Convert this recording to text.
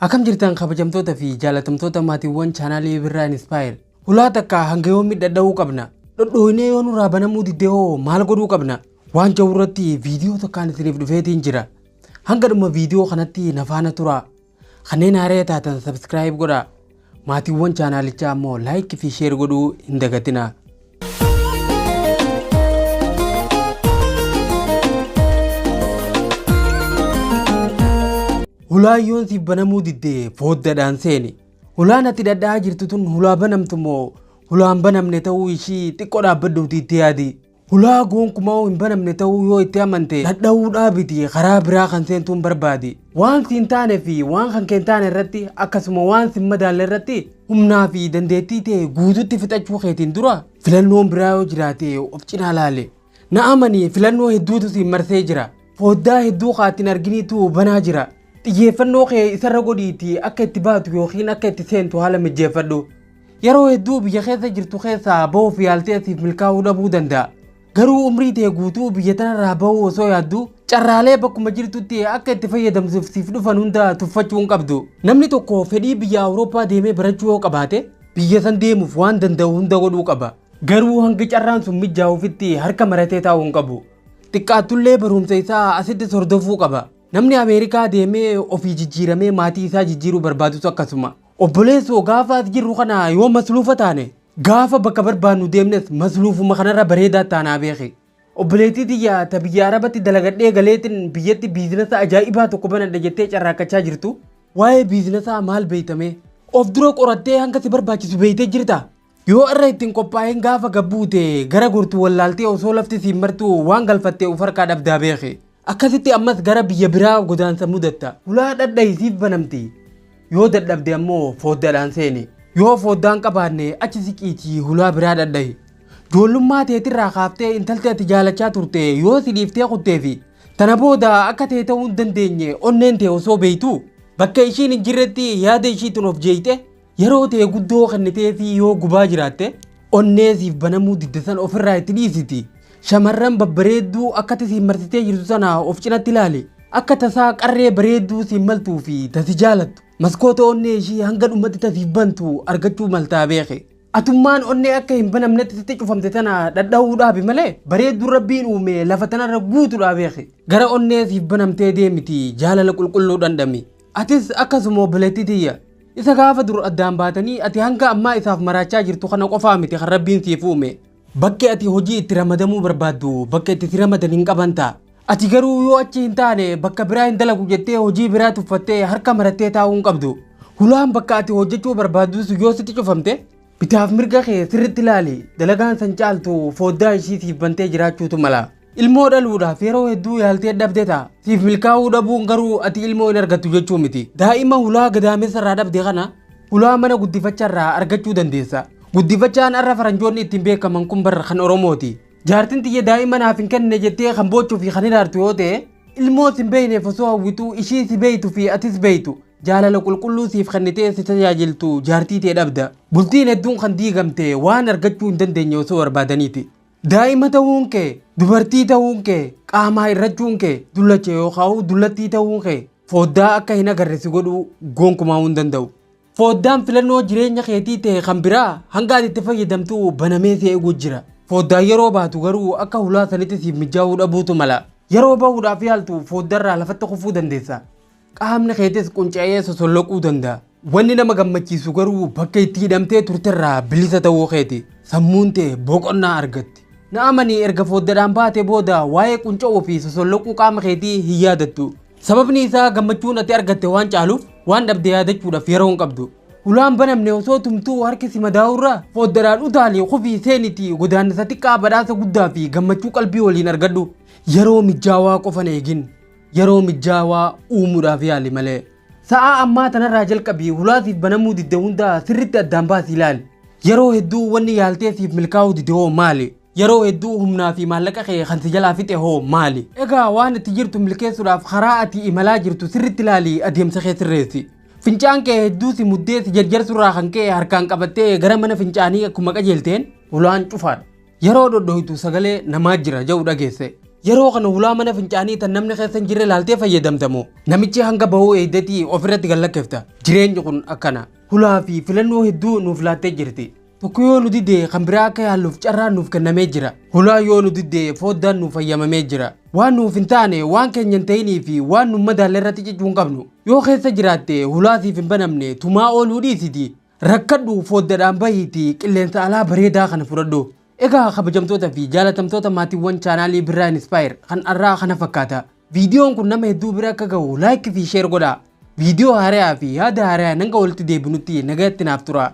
Akam jirtan kabajamtoota fi jaalatamtoota maatiiwwan chaanaalii Birraa Inspire. Hulaa takka hanga yoomii dadhabuu qabna. Dhodhooyinee yoo nurraa banamuu diddee hoo maal godhuu qabna? Waan jiru irratti viidiyoo takkaan isiniif dhufeetiin jira. Hanga dhuma viidiyoo kanatti na faana tura. Kanneen haaraa taatan subscribe godhaa. Maatiiwwan chaanaalichaa ammoo like fi share godhuu hin dagatinaa. Hulaa yoon siif banamuu diddee fooddaadhaan seeni. Hulaan ati dadhaa jirtu tun hulaa banamtu moo hulaan banamne ta'uu ishii xiqqoo dhaabbadhuuti itti yaadi. Hulaa gonkumaa hin banamne ta'uu yoo itti amante dadhabuu dhaabiti karaa biraa kan seentuun barbaadi. Waan siin taane fi waan kan keen taane irratti akkasuma waan siin madaalle irratti humnaa fi dandeettii ta'e guututti fixachuu keetiin dura filannoon biraa yoo jiraate of cinaa laale. Na amani filannoo hedduutu siin marsee jira. Fooddaa hedduu kaatiin arginiitu banaa jira. Xiyyeeffannoo kee isarra godhiitii akka itti baatu yookiin akka itti seentu haala mijeeffadhu. Yeroo hedduu biyya keessa jirtu keessaa bahuuf yaaltee siif milkaa'uu dhabuu danda'a. Garuu umrii ta'e guutuu biyya tanarraa bahuu osoo yaaddu carraalee bakkuma jirtutti akka itti fayyadamsuuf siif dhufan hunda tuffachuu hin qabdu. Namni tokko fedhii biyya Awurooppaa deemee barachuu yoo qabaate biyya san deemuuf waan danda'u hunda godhuu qaba. Garuu hanga carraan sun mijaa'uufitti harka maratee taa'uu hin qabu. Xiqqaattullee barumsa isaa asitti hordofuu qaba. Namni Ameerikaa deemee ofii jijjiiramee maatii isaa jijjiiruu barbaadus akkasuma. Obboleessoo gaafa as jirru kana yoo masluufa taane gaafa bakka barbaannu deemnes masluufuma kanarra bareedaa taanaa beeki. Obboleettii xiyyaa ta biyya Arabatti dalagadhee galeetiin biyyatti biizinasa ajaa'ibaa tokko banadha jettee carraaqqachaa jirtu. Waa'ee biizinasaa maal beeytame? Of dura qorattee hanga si barbaachisu beeytee jirta. Yoo irra ittiin qophaa'een gaafa gabbuute gara gortu wallaaltee osoo lafti siin martu waan galfattee uf harkaa dhabdaa beeki. Akkasitti ammas gara biyya biraa godaansa mudatta. Hulaa dhadhaisiif banamti. Yoo dadhabde ammoo fooddaadhaan seeni. Yoo fooddaan qabaanne achi siqiitii hulaa biraa dhadhahi. Joollummaa teetirraa kaaftee intalti ati jaalachaa turte yoo si dhiiftee kuttee fi tana booda akka ta'e ta'uu hin dandeenye onneen ta'e osoo beeytu bakka ishiin hin jirretti yaada ishiitiin of jeeyite yeroo ta'e guddoo kennitee fi yoo gubaa jiraatte onnee siif banamuu diddisan ofirraa itti dhiisiti. Shamarran babbareedduu akkati siin marsitee jirtu sana of cinatti ilaali. Akka tasaa qarree bareedduu siin maltuu fi tasi jaalattu. Maskoota onnee ishii hanga dhumatti tasiif bantu argachuu maltaa beeke. Atummaan onnee akka hin banamnetti sitti cufamte tana dhadha'uu dhaabi malee bareedduu rabbiin uume lafa tanarra guutuudha beeke. Gara onnee siif banamtee deemiti jaalala qulqulluu dhandhami. Atis akkasuma obboleettii tiyya. Isa gaafa dur addaan baatanii ati hanga ammaa isaaf maraachaa jirtu kana qofaa miti kan rabbiin siif uume. Bakki ati hojii itti ramadamuu barbaaddu bakka itti ramadan hin qabanta. Ati garuu yoo achi hin taane bakka biraa hin dalagu jettee hojii biraa tuffattee harka marattee taa'uu hin qabdu. Hulaan bakka ati hojjechuu barbaaddu yoo sitti cufamte bitaaf mirga kee sirriitti ilaali. Dalagaan san caaltu fooddaa ishii siif bantee jiraachuutu mala. Ilmoo dhaluudhaaf yeroo hedduu yaaltee dhabde ta'a. Siif milkaa'uu dhabuun garuu ati ilmoo hin argattu jechuu miti. Daa'ima hulaa gadaamessa irraa dhabde kana hulaa mana guddifacharraa argachuu dandeessa. Guddifachaan arra faranjoonni ittiin beekaman kun barra kan Oromooti. Jaartiin tiyya daa'ima naaf hin kenne jettee kan boochuu fi kan ilaaltu yoo ta'e ilmoo sin beeyneef osoo hawwitu ishii si beeytu fi atis beeytu jaalala qulqulluu siif kennitee si tajaajiltu jaartii ta'e dhabda. Bultiin hedduun kan diigamte waan argachuu hin dandeenye osoo barbaadaniiti. Daa'ima ta'uun kee, dubartii ta'uun kee, qaamaa irrachuun kee, dullacha yookaan dullattii ta'uun kee fooddaa akka hin agarre si godhuu gonkumaa hin danda'u. Fooddaan filannoo jireenya keetii ta'e kan biraa hanga ati itti fayyadamtu banamee si eeguu jira. Fooddaan yeroo baatu garuu akka hulaa sanitti siif mijaa'uu dhabuutu mala. Yeroo bahuudhaaf yaaltu fooddarraa lafatti kufuu dandeessa. Qaamni keetis qunca'ee sosolloquu danda'a. Wanni nama gammachiisu garuu bakka itti hidhamtee turterraa bilisa ta'uu keeti. Sammuun ta'e boqonnaa argatti. Na amanii erga fooddaadhaan baatee booda waa'ee qunca'uu fi sosolloquu qaama keetii hin yaadattu. Sababni isaa gammachuun ati argatte waan caaluuf waan dhabde yaadachuudhaaf yeroo hin qabdu. Hulaan banamne osoo tumtuu harki si madaa'urraa fooddaadhaan utaalee qofii seenitii godaannisa xiqqaa badhaasa guddaa fi gammachuu qalbii waliin argadhu. Yeroo mijaawaa qofan eegin. Yeroo mijaawaa uumuudhaaf yaali malee. Sa'a ammaa tanarraa jalqabii hulaa siif banamuu didde hunda sirriitti addaan baasii ilaali. Yeroo hedduu wanni yaaltee siif milkaa'uu didde hoo maali? Yeroo hedduu humnaa fi maallaqa kee kan si jalaa fixe hoo maali? Egaa waan itti jirtu milkeessuudhaaf karaa ati imalaa jirtu sirriitti ilaali adeemsa kee sirreessi. Fincaan kee hedduu si muddee si jarjarsurraa kan kee harkaan qabattee gara mana fincaanii akkuma qajeelteen hulaan cufaadha. Yeroo dhodhooytu sagalee namaa jira jedhu dhageesse. yeroo kana hulaa mana fincaanii tan namni keessan jirre laaltee fayyadamtamu namichi hanga bahuu eegdatii ofirratti gallakkifta jireenyi kun akkana hulaa fi filannoo hedduu nuuf laattee jirti tokko yoo nu didde kan biraa akka yaalluuf carraa nuuf kennamee jira hulaa yoo nu didde fooddaan nuuf fayyamamee jira waan nuuf hin taane waan keenya hin ta'inii fi waan nu madaalle irratti cichuun qabnu yoo keessa jiraatte hulaasiif hin banamne tumaa ooluu dhiisiti rakkadhu fooddaadhaan bahiitii qilleensa alaa bareedaa kana fudhadhu egaa kabajamtoota fi jaalatamtoota maatiiwwan chaanaalii Birraa Inspire kan arraa kana fakkaata viidiyoon kun nama hedduu bira akka ga'u laayik fi sheer godhaa viidiyoo haaraa fi yaada haaraa nanga walitti deebinutti nagayatti naaf tura